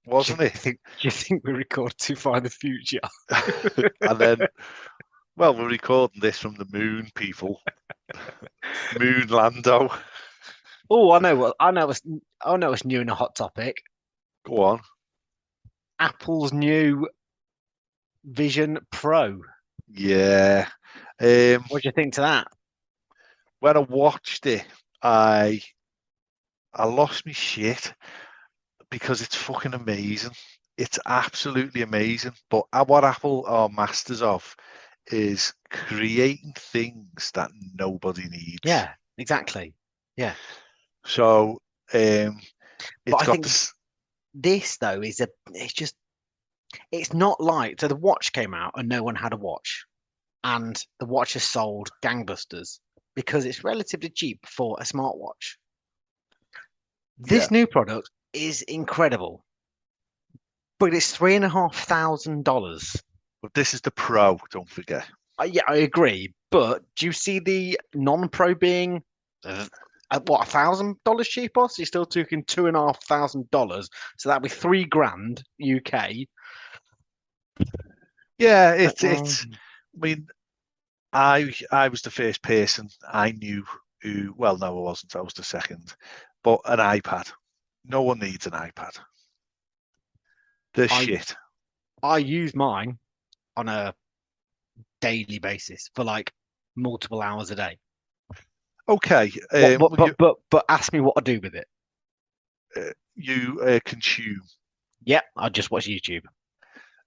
Do you think we recorded too far in the future? And then, well, we're recording this from the moon, people. Morlando. Oh, I know what's new in a hot topic. Go on. Apple's new Vision Pro. Yeah. What do you think to that? When I watched it, I lost my shit because it's fucking amazing. It's absolutely amazing. But what Apple are masters of is creating things that nobody needs. Yeah, exactly. Yeah. So it's But I got think this though it's not like, so the watch came out and no one had a watch, and the watch has sold gangbusters because it's relatively cheap for a smartwatch. This new product is incredible, but it's $3,500. But this is the Pro, don't forget. Yeah, I agree. But do you see the non-Pro being $1,000 cheaper? So you're still talking $2,500. So that'd be $3,000 UK. Yeah, it's. I mean, I was the first person I knew who, well, no, I wasn't. I was the second. But an iPad. No one needs an iPad. They're shit. I use mine on a daily basis for like multiple hours a day. Okay. But ask me what I do with it. You consume. Yep, I just watch YouTube.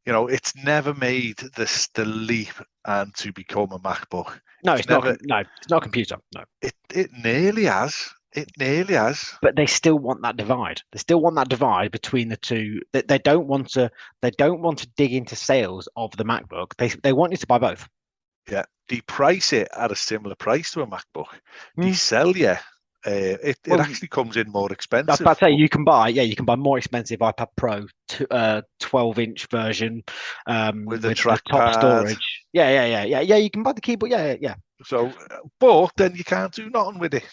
It's never made the leap and to become a MacBook. No, it's not. No, it's not a computer. No, it nearly has. It nearly has. but they still want that divide. They still want that divide between the two. They don't want to. They don't want to dig into sales of the MacBook. They want you to buy both. Yeah, they price it at a similar price to a MacBook. They sell you. It actually comes in more expensive. I was about to say you can buy more expensive iPad Pro 12-inch version with the top trackpad. storage. Yeah. You can buy the keyboard. Yeah. So, but then you can't do nothing with it.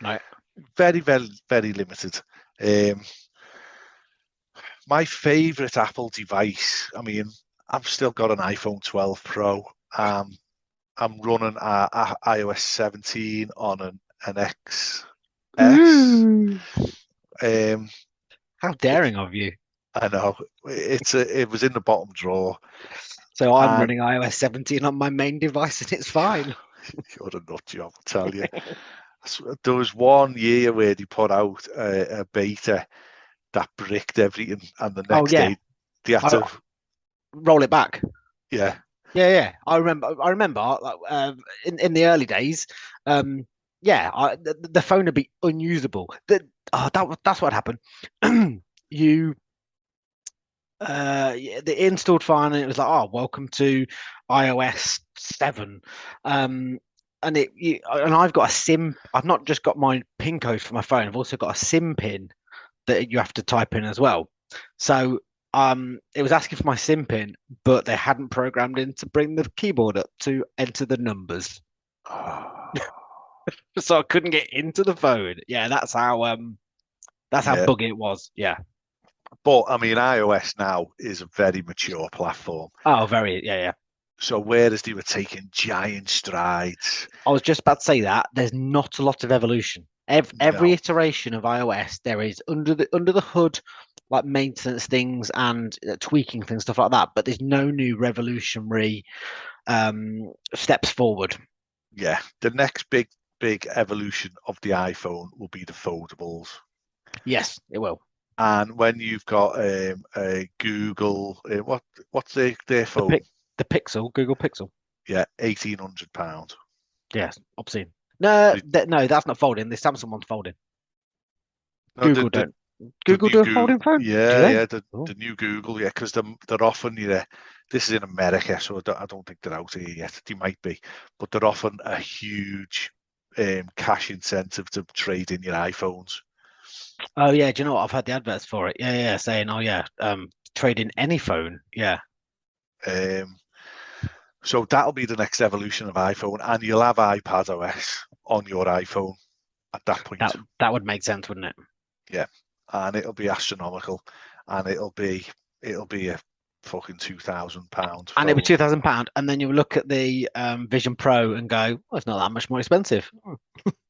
No. Very, very, very limited. My favorite Apple device. I mean, I've still got an iPhone 12 Pro. I'm running a iOS 17 on an XS. How daring of you! I know it was in the bottom drawer. So I'm running iOS 17 on my main device, and it's fine. You're a nut job, I'll tell you. There was 1 year where they put out a beta that bricked everything, and the next day they had to roll it back. Yeah. I remember in the early days, the phone would be unusable. That's what happened. The installed fine, and it was like, oh, welcome to iOS 7. And I've got a SIM. I've not just got my PIN code for my phone. I've also got a SIM pin that you have to type in as well. So it was asking for my SIM pin, but they hadn't programmed in to bring the keyboard up to enter the numbers. So I couldn't get into the phone. Yeah, that's how buggy it was. Yeah. But I mean, iOS now is a very mature platform. Oh, very, yeah. So whereas they were taking giant strides, I was just about to say that there's not a lot of evolution. Every iteration of iOS, there is under the hood, like maintenance things and tweaking things, stuff like that. But there's no new revolutionary steps forward. Yeah, the next big evolution of the iPhone will be the foldables. Yes, it will. And when you've got a Google, what's their phone? The Pixel, Google Pixel. Yeah, £1,800. Yes, obscene. No, that's not folding. The Samsung one's folding. No, Google don't. Google do a folding phone? Yeah, the new Google, yeah, because they're offering you. This is in America, so I don't think they're out here yet. They might be, but they're offering a huge cash incentive to trade in your iPhones. Oh yeah, do you know what? I've had the adverts for it. Yeah, saying, trade in any phone. Yeah. So that'll be the next evolution of iPhone, and you'll have iPad OS on your iPhone at that point. That would make sense, wouldn't it? Yeah, and it'll be astronomical, and it'll be a fucking £2,000. And it'll be £2,000, and then you look at the Vision Pro and go, well, it's not that much more expensive.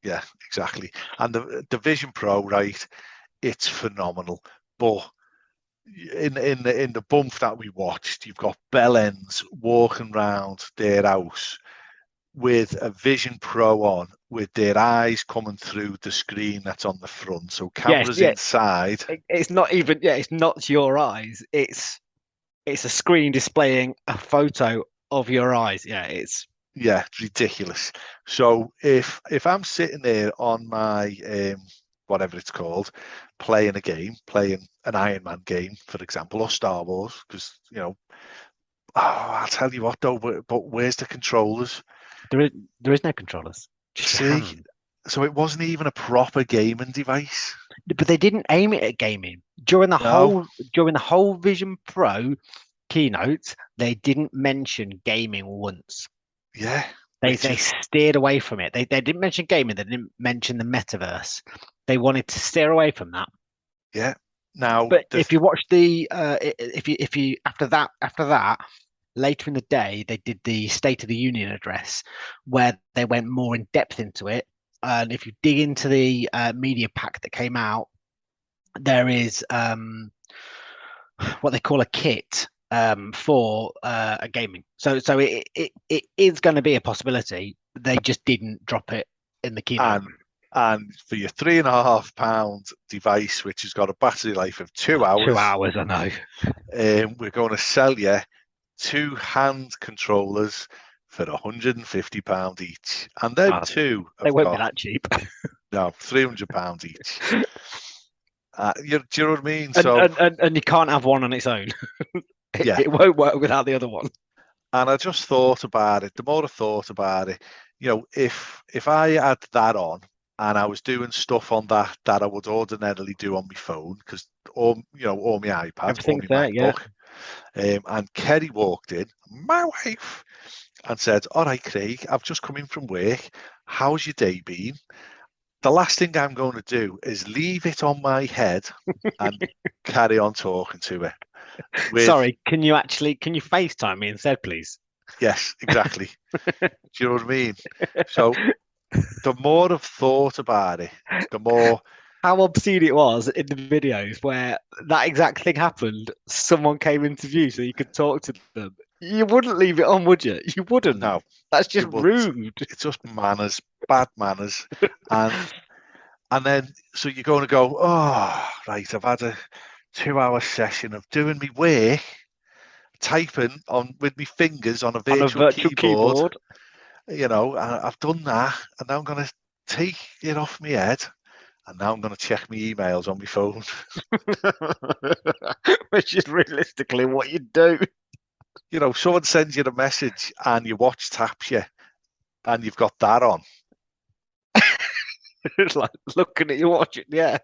Yeah, exactly. And the Vision Pro, right? It's phenomenal, but in the bump that we watched, you've got bellends walking around their house with a Vision Pro on, with their eyes coming through the screen that's on the front. So cameras inside. It's not even. Yeah, it's not your eyes. It's a screen displaying a photo of your eyes. Yeah, it's ridiculous. So if I'm sitting there on my whatever it's called, playing an Iron Man game, for example, or Star Wars, because I'll tell you what though, but where's the controllers? There is no controllers. See, so it wasn't even a proper gaming device. But they didn't aim it at gaming during the whole Vision Pro keynote. They didn't mention gaming once. Yeah, they steered away from it. They didn't mention gaming. They didn't mention the metaverse. They wanted to steer away from that. Yeah. Now, but if you watch if you after that. Later in the day, they did the State of the Union address where they went more in depth into it. and if you dig into the media pack that came out, there is what they call a kit for a gaming. So it is going to be a possibility. They just didn't drop it in the keynote. And for your £3.5 device, which has got a battery life of 2 hours, 2 hours, I know. we're going to sell you 2 hand controllers for £150 each, and then two. They won't be that cheap. No, £300 each. Do you know what I mean? And you can't have one on its own. It won't work without the other one. And I just thought about it. The more I thought about it, if I had that on and I was doing stuff on that I would ordinarily do on my phone, because or my iPad, Everything's or my there, MacBook, and Kerry walked in, my wife, and said, "All right, Craig, I've just come in from work. How's your day been?" The last thing I'm going to do is leave it on my head and carry on talking to her. Sorry, can you FaceTime me instead, please? Yes, exactly. Do you know what I mean? So the more I've thought about it, the more... How obscene it was in the videos where that exact thing happened. Someone came into view so you could talk to them. You wouldn't leave it on, would you? You wouldn't. No. That's just rude. It's just manners, bad manners. And then, so you're going to go, oh, right, I've had a 2-hour session of doing me work, typing on with my fingers on a virtual keyboard. I've done that, and now I'm going to take it off my head, and now I'm going to check my emails on my phone. Which is realistically what you do. Someone sends you a message and your watch taps you, and you've got that on. It's like looking at your watch. Yeah.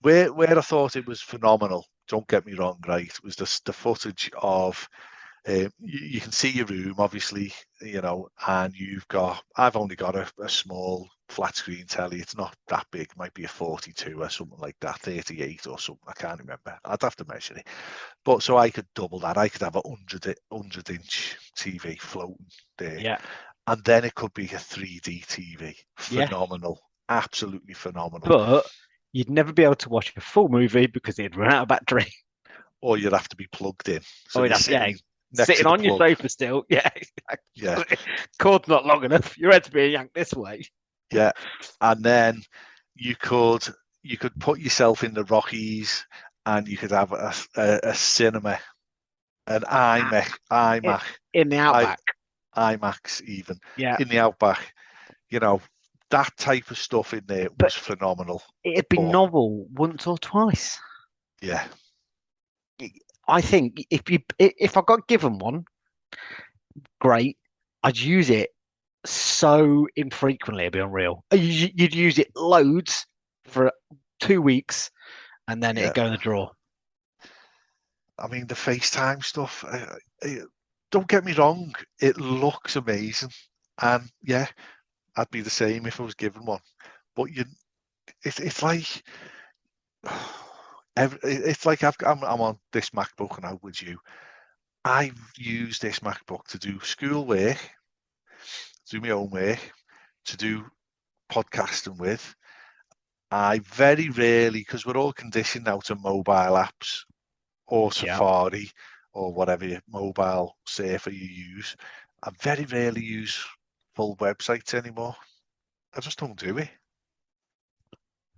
Where I thought it was phenomenal, don't get me wrong, right, was the footage of you can see your room, obviously, and I've only got a small flat screen telly. It's not that big, it might be a 42 or something like that, 38 or something, I can't remember. I'd have to measure it. But so I could double that. I could have a 100-inch TV floating there. Yeah. And then it could be a 3D TV. Phenomenal. Yeah. Absolutely phenomenal. But you'd never be able to watch a full movie because it'd run out of battery. Or you'd have to be plugged in. So sitting on your sofa still. Yeah. Yeah. Cord's not long enough. Your head's being yanked this way. Yeah. And then you could put yourself in the Rockies, and you could have a cinema, an iMac. In the Outback. IMAX even. Yeah. In the Outback. That type of stuff in there was phenomenal. It'd be novel once or twice. Yeah. I think if I got given one, great. I'd use it so infrequently, it'd be unreal. You'd use it loads for 2 weeks, and then it'd go in the drawer. I mean, the FaceTime stuff, don't get me wrong, it looks amazing. And yeah, I'd be the same if I was given one. But it's like... It's like I'm on this MacBook now with you. I've used this MacBook to do schoolwork, do my own work, to do podcasting with. I very rarely, because we're all conditioned now to mobile apps or Safari or whatever mobile surfer you use. I very rarely use full websites anymore. I just don't do it.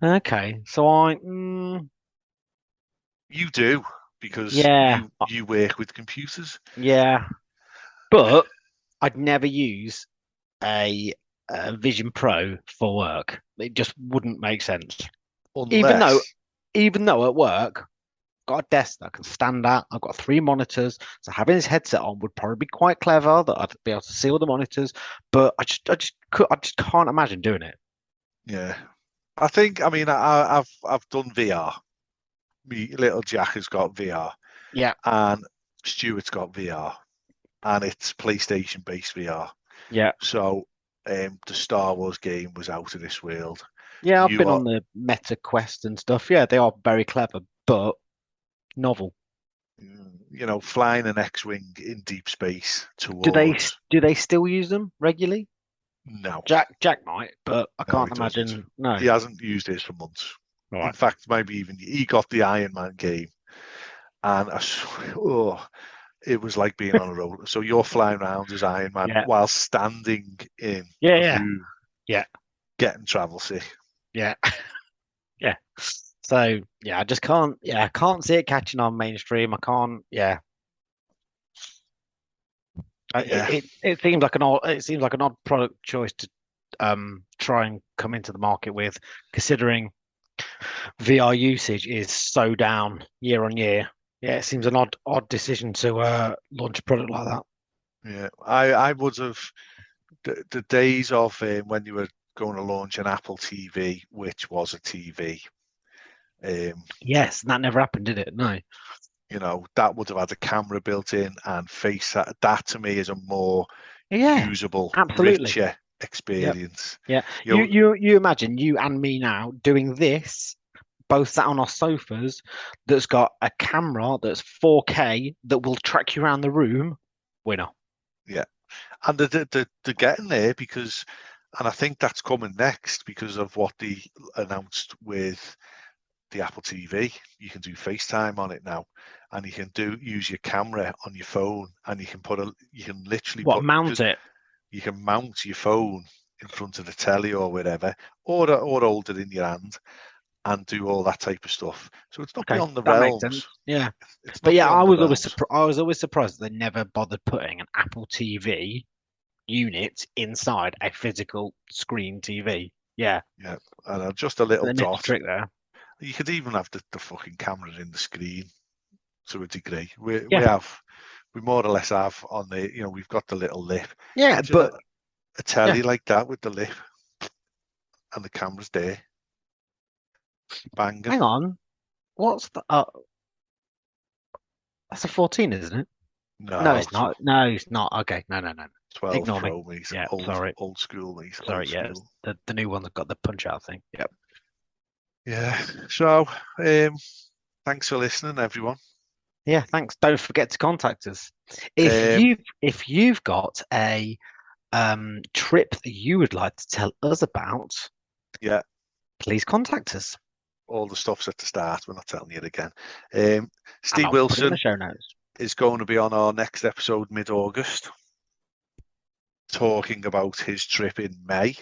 Okay, so You do, because you work with computers. Yeah, but I'd never use a Vision Pro for work. It just wouldn't make sense. Even though at work, I've got a desk that I can stand at. I've got 3 monitors, so having this headset on would probably be quite clever. That I'd be able to see all the monitors, but I just can't imagine doing it. Yeah, I've done VR. Me little Jack has got VR. Yeah. And Stuart's got VR. And it's PlayStation based VR. Yeah. So the Star Wars game was out of this world. Yeah, I've been on the Meta Quest and stuff. Yeah, they are very clever, but novel. Flying an X-wing in deep space towards... Do they still use them regularly? No. Jack might, but I No, can't he doesn't. imagine. No. He hasn't used his for months. In Right. fact, maybe even he got the Iron Man game, and it was like being on a roller. So you're flying around as Iron Man Yeah. while standing in Yeah, a yeah. room, Yeah. getting travel sick. Yeah. Yeah. So yeah, I just can't. Yeah, I can't see it catching on mainstream. I can't. Yeah. Yeah. It seems like an odd product choice to try and come into the market with, considering VR usage is so down year on year. Yeah, it seems an odd decision to launch a product like that. Yeah, I would have the days of when you were going to launch an Apple TV, which was a TV. Yes, that never happened, did it? No. You know, that would have had a camera built in and face that to me is a more usable, absolutely. richer experience. Yeah. You imagine you and me now doing this, both sat on our sofas, that's got a camera that's 4K that will track you around the room. Winner. Yeah. And they're getting there because, and I think that's coming next because of what they announced with the Apple TV. You can do FaceTime on it now, and you can use your camera on your phone, and you can literally mount it. You can mount your phone in front of the telly or whatever, or hold it in your hand and do all that type of stuff. So it's not beyond the realms. Makes sense. Yeah, but yeah, I was always surprised that they never bothered putting an Apple TV unit inside a physical screen TV. Yeah, and just a little dot trick there. You could even have the fucking cameras in the screen to a degree. We more or less have on the, we've got the little lip. Yeah, but a telly like that with the lip and the camera's there. Banging. Hang on. What's the... that's a 14, isn't it? No, it's not. No, it's not. Okay, no. 12 Ignore Pro, me. Mate. Yeah, sorry. Old school, mate. Sorry, the new one that got the punch-out thing. Yep. Yeah. So, thanks for listening, everyone. Yeah, thanks. Don't forget to contact us if you've got a trip that you would like to tell us about. Yeah, please contact us. All the stuff's at the start. We're not telling you it again. Steve Wilson in the show notes. Is going to be on our next episode mid-August, talking about his trip in May,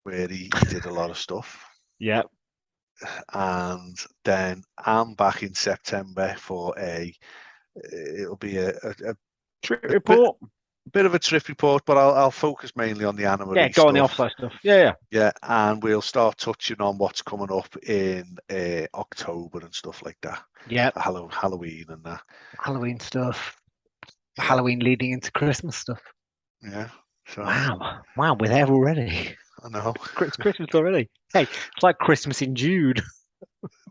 where he did a lot of stuff. Yeah. And then I'm back in September for it'll be a trip report. Bit of a trip report, but I'll focus mainly on the anime. Yeah, go on the offside stuff. Yeah. Yeah, and we'll start touching on what's coming up in October and stuff like that. Yeah. Halloween and that. Halloween stuff. Yeah. Halloween leading into Christmas stuff. Yeah. So, wow, we're there already. I know. It's Christmas already. Hey, it's like Christmas in June.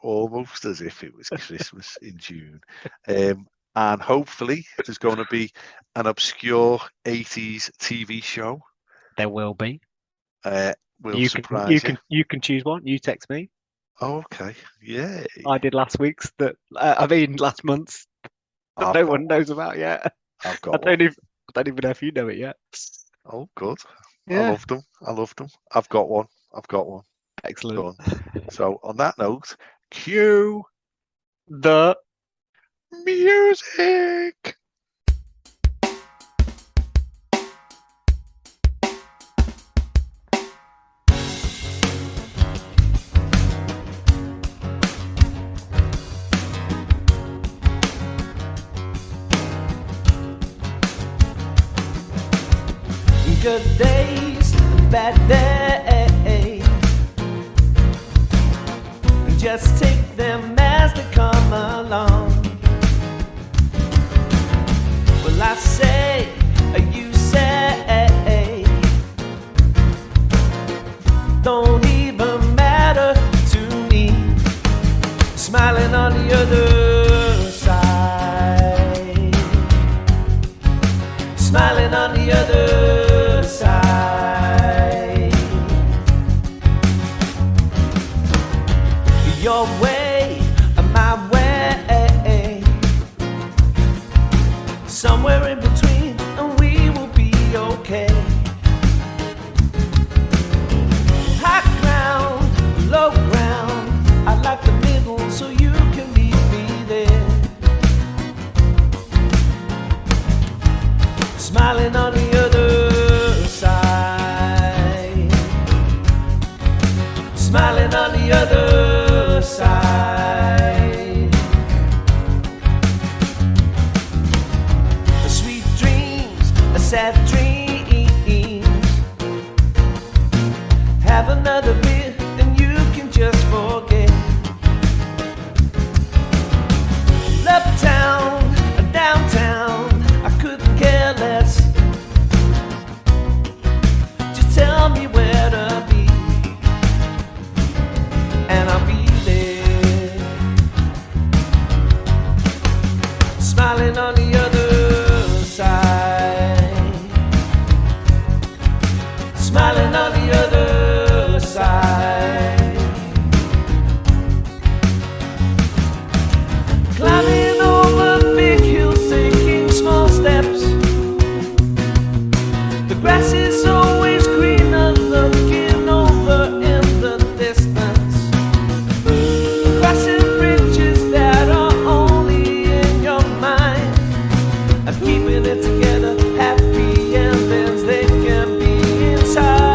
Almost as if it was Christmas in June. And hopefully there's going to be an obscure 80s TV show. There will be. We'll surprise you. You can choose one. You text me. Oh, okay. Yeah. I did last month's. No one knows about yet. I've got I don't even know if you know it yet. Oh, good. Yeah. I loved them. I've got one. Excellent. So on that note, cue the music. Good days, bad days. Just take them as they come along. Well, I say, you say, don't even matter to me. Smiling on the other side. Smiling on the other side. Your way, my way. Somewhere in between, and we will be okay. uptown or downtown, I couldn't care less. Just tell me where to be, and I'll be there, smiling on the other side, smiling on the other side. Climbing over big hills, taking small steps. The grass is always greener, looking over in the distance. Crossing bridges that are only in your mind. I'm keeping it together, happy endings they can be inside.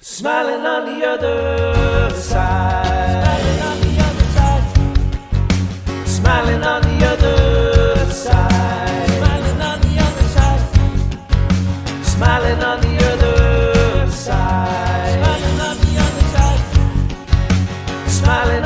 Smiling on the other side. Smiling on the other side. Smiling on the other side. Smiling on the other side. Smiling on the other side. Smiling